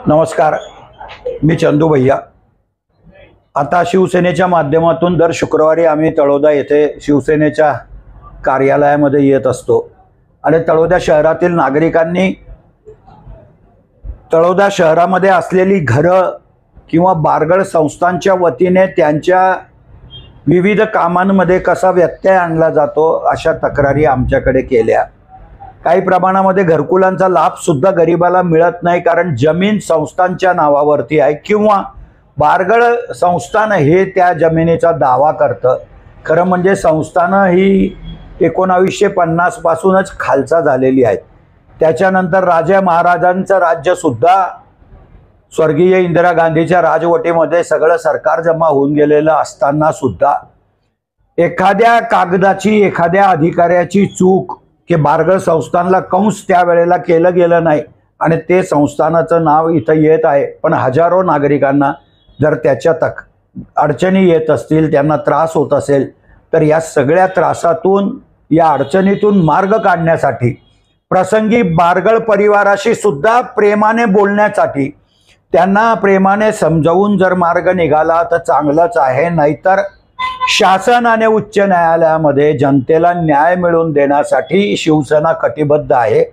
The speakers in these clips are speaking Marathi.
नमस्कार, मी चंदू भैया। आता शिवसेनेच्या माध्यमातून दर शुक्रवारी आम्ही तळोदा येथे शिवसेनेच्या कार्यालयामध्ये येत असतो आणि तळोदा शहरातील नागरिकांनी तळोदा शहरामध्ये असलेली घरं किंवा बारगळ संस्थांच्या वतीने त्यांच्या विविध कामांमध्ये कसा व्यत्यय आणला जातो अशा तक्रारी आमच्याकडे केल्या। काही प्रमाणामध्ये घरकुलांचा लाभ सुद्धा गरिबाला मिळत नाही, कारण जमीन संस्थांच्या नावावरती आहे किंवा बारगळ संस्थान हे त्या जमिनीचा दावा करतं। खरं म्हणजे संस्थानं ही 1950 पासूनच खालचा झालेली आहेत। त्याच्यानंतर राजा महाराजांचं राज्य सुद्धा स्वर्गीय इंदिरा गांधीच्या राजवटीमध्ये सगळं सरकार जमा होऊन गेलेलं असताना सुद्धा एखाद्या कागदाची एखाद्या अधिकाऱ्याची चूक की बारगळ संस्थानला कंस त्यावेळेला केलं गेलं नाही आणि ते संस्थानाचं नाव इथं येत आहे, पण हजारो नागरिकांना जर त्याच्यात अडचणी येत असतील, त्यांना त्रास होत असेल, तर या सगळ्या त्रासातून या अडचणीतून मार्ग काढण्यासाठी प्रसंगी बारगळ परिवाराशी सुद्धा प्रेमाने बोलण्यासाठी त्यांना प्रेमाने समजावून जर मार्ग निघाला तर चांगलंच आहे। नाहीतर शासन आणि उच्च न्यायालयामध्ये जनतेला न्याय मिळवून देण्यासाठी शिवसेना कटिबद्ध आहे।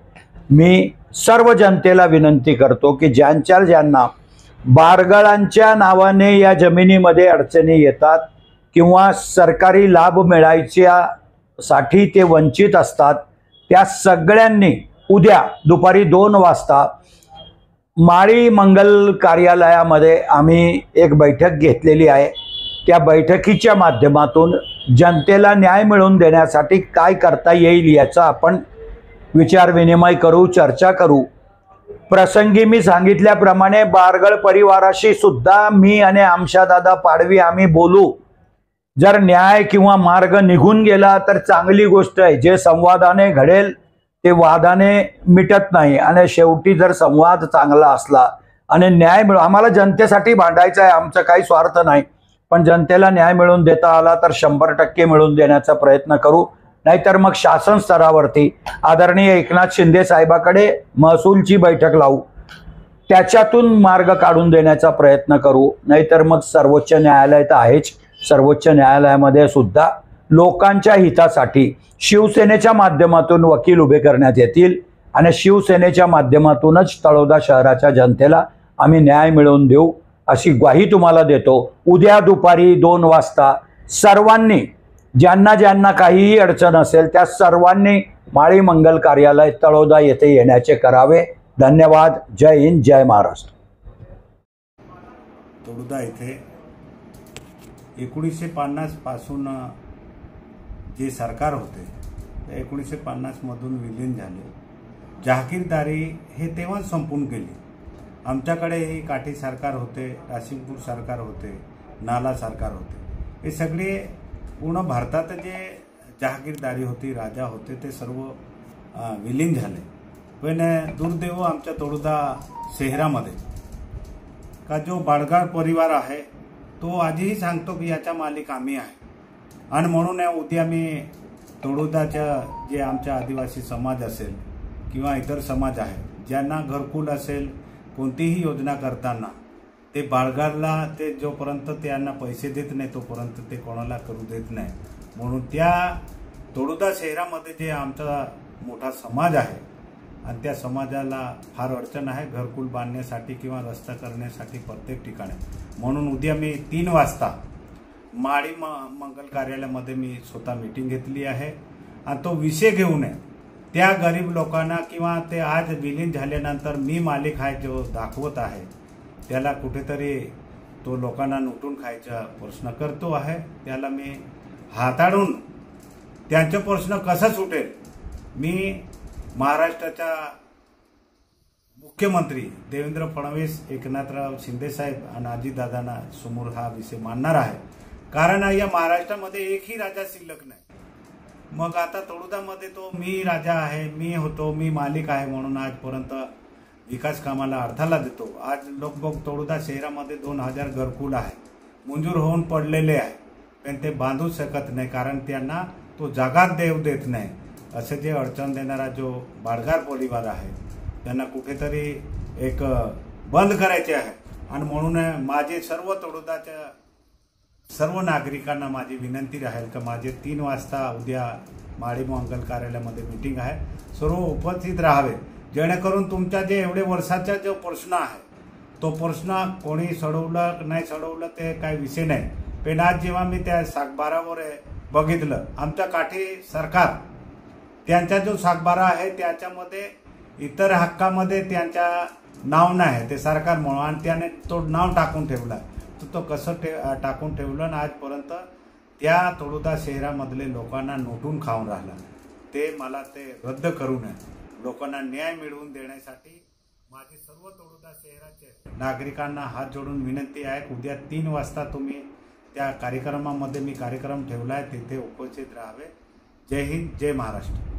मी सर्व जनतेला विनंती करतो की ज्यांना बारगळांच्या नावाने या जमिनीमध्ये अडचणी येतात किंवा सरकारी लाभ मिळायच्यासाठी ते वंचित असतात, त्या सगळ्यांनी उद्या दुपारी 2 वाजता माळी मंगल कार्यालयामध्ये आम्ही एक बैठक घेतलेली आहे। त्या बैठकीच्या माध्यमातून जनतेला न्याय मिळवून देण्यासाठी काय करता येईल याचा आपण विचार विनिमय करू, चर्चा करू। प्रसंगी मी सांगितल्याप्रमाणे बारगळ परिवाराशी सुद्धा मी आणि आमशादादा पाडवी आम्ही बोलू। जर न्याय किंवा मार्ग निघून गेला तर चांगली गोष्ट आहे। जे संवादाने घडेल ते वादाने मिटत नाही आणि शेवटी जर संवाद चांगला असला आणि न्याय आम्हाला जनतेसाठी भांडायचं आहे, आमचा काही स्वार्थ नाही, पण जनतेला न्याय मिळवून देता आला तर 100% मिळवून देण्याचा प्रयत्न करू। नाहीतर मग शासन स्तरावरती आदरणीय एकनाथ शिंदे साहेबाकडे महसूलची बैठक लावू, त्याच्यातून मार्ग काढून देण्याचा प्रयत्न करू। नाहीतर मग सर्वोच्च न्यायालय तर आहेच, सर्वोच्च न्यायालयामध्ये सुद्धा लोकांच्या हितासाठी शिवसेनेच्या माध्यमातून वकील उभे करण्यात येतील आणि शिवसेनेच्या माध्यमातूनच तळोदा शहराच्या जनतेला आम्ही न्याय मिळवून देऊ अशी ग्वाही तुम्हाला देतो। उद्या दुपारी 2 वाजता सर्वांनी ज्यांना काहीही अडचण असेल त्या सर्वांनी माळी मंगल कार्यालय तळोदा येथे येण्याचे करावे। धन्यवाद। जय हिंद, जय महाराष्ट्र। तळोदा येथे 1950 पासून जे सरकार होते ते 1950 मधून विलीन झाले। जहागीरदारी हे तेव्हाच संपून गेली। आमच्याकडे ही काठी सरकार होते, राशिमपूर सरकार होते, नाला सरकार होते, हे सगळे पूर्ण भारतात जे जहागीरदारी होती, राजा होते, ते सर्व विलीन झाले। पण दुर्दैव आमच्या तळोदा शहरामध्ये का जो बारगळ परिवार आहे तो आजही सांगतो की याचा मालिक आम्ही आहे। आणि म्हणून उद्या मी तळोदाच्या जे आमच्या आदिवासी समाज असेल किंवा इतर समाज आहे, ज्यांना घरकुल असेल, कोणतीही योजना करताना ते बारगळला ते जोपर्यंत त्यांना पैसे देत नाही तोपर्यंत ते कोणाला करू देत नाही। म्हणून त्या तळोदा शहरामध्ये जे आमचा मोठा समाज आहे आणि त्या समाजाला फार अडचण आहे घरकुल बांधण्यासाठी किंवा रस्ता करण्यासाठी प्रत्येक ठिकाणी। म्हणून उद्या मी 3 वाजता माळी मंगल कार्यालयामध्ये मी स्वतः मीटिंग घेतली आहे आणि तो विषय घेऊन त्या गरीब लोकांना किंवा ते आज विलीन झाल्यानंतर मी मालिक आहे जो दाखवत आहे त्याला कुठेतरी तो लोकांना लुटून खायचा प्रश्न करतो आहे, त्याला मी हाताळून त्यांचा प्रश्न कसा सुटेल, मी महाराष्ट्राच्या मुख्यमंत्री देवेंद्र फडणवीस, एकनाथराव शिंदे साहेब आणि अजितदादांना समोर हा विषय मांडणार आहे। कारण या महाराष्ट्रामध्ये एकही राजा शिल्लक नाही। मग आता तळोदामध्ये तो मी राजा आहे, मी होतो, मी मालिक आहे म्हणून आजपर्यंत विकास कामाला अडथळा देतो। आज लोक बघ तळोदा शहरामध्ये 2000 घरकुल आहे, मंजूर होऊन पडलेले आहे, पण ते बांधू शकत नाही कारण त्यांना तो जागा देऊ देत नाही। असे जे अडचण देणारा जो बाडगार परिवार आहे त्यांना कुठेतरी एक बंद करायचे आहे। आणि म्हणून माझे सर्व तळोदाच्या सर्व नागरिकांना माझी विनंती राहील की माझे 3 वाजता उद्या माळी मंगल कार्यालयामध्ये मीटिंग आहे, सर्व उपस्थित राहावे, जेणेकरून तुमच्या जे एवढे वर्षाचा जो प्रश्न आहे तो प्रश्न कोणी सोडवलं नाही सोडवलं ते काही विषय नाही, पण आज जेव्हा मी त्या सातबारावर बघितलं आमच्या काठी सरकार त्यांचा जो सातबारा आहे त्याच्यामध्ये इतर हक्कामध्ये त्यांच्या नाव नाही, ते सरकार म्हणून आणि त्याने तो नाव टाकून ठेवला, तो कसं टाकून ठेवलं आणि आजपर्यंत त्या तळोदा शहरामधले लोकांना नोटून खाऊन राहिला। ते मला ते रद्द करू नये, लोकांना न्याय मिळवून देण्यासाठी माझी सर्व तळोदा शहराचे नागरिकांना हात जोडून विनंती आहे, उद्या 3 वाजता तुम्ही त्या कार्यक्रमामध्ये मी कार्यक्रम ठेवला आहे तिथे उपस्थित राहावे। जय हिंद, जय महाराष्ट्र।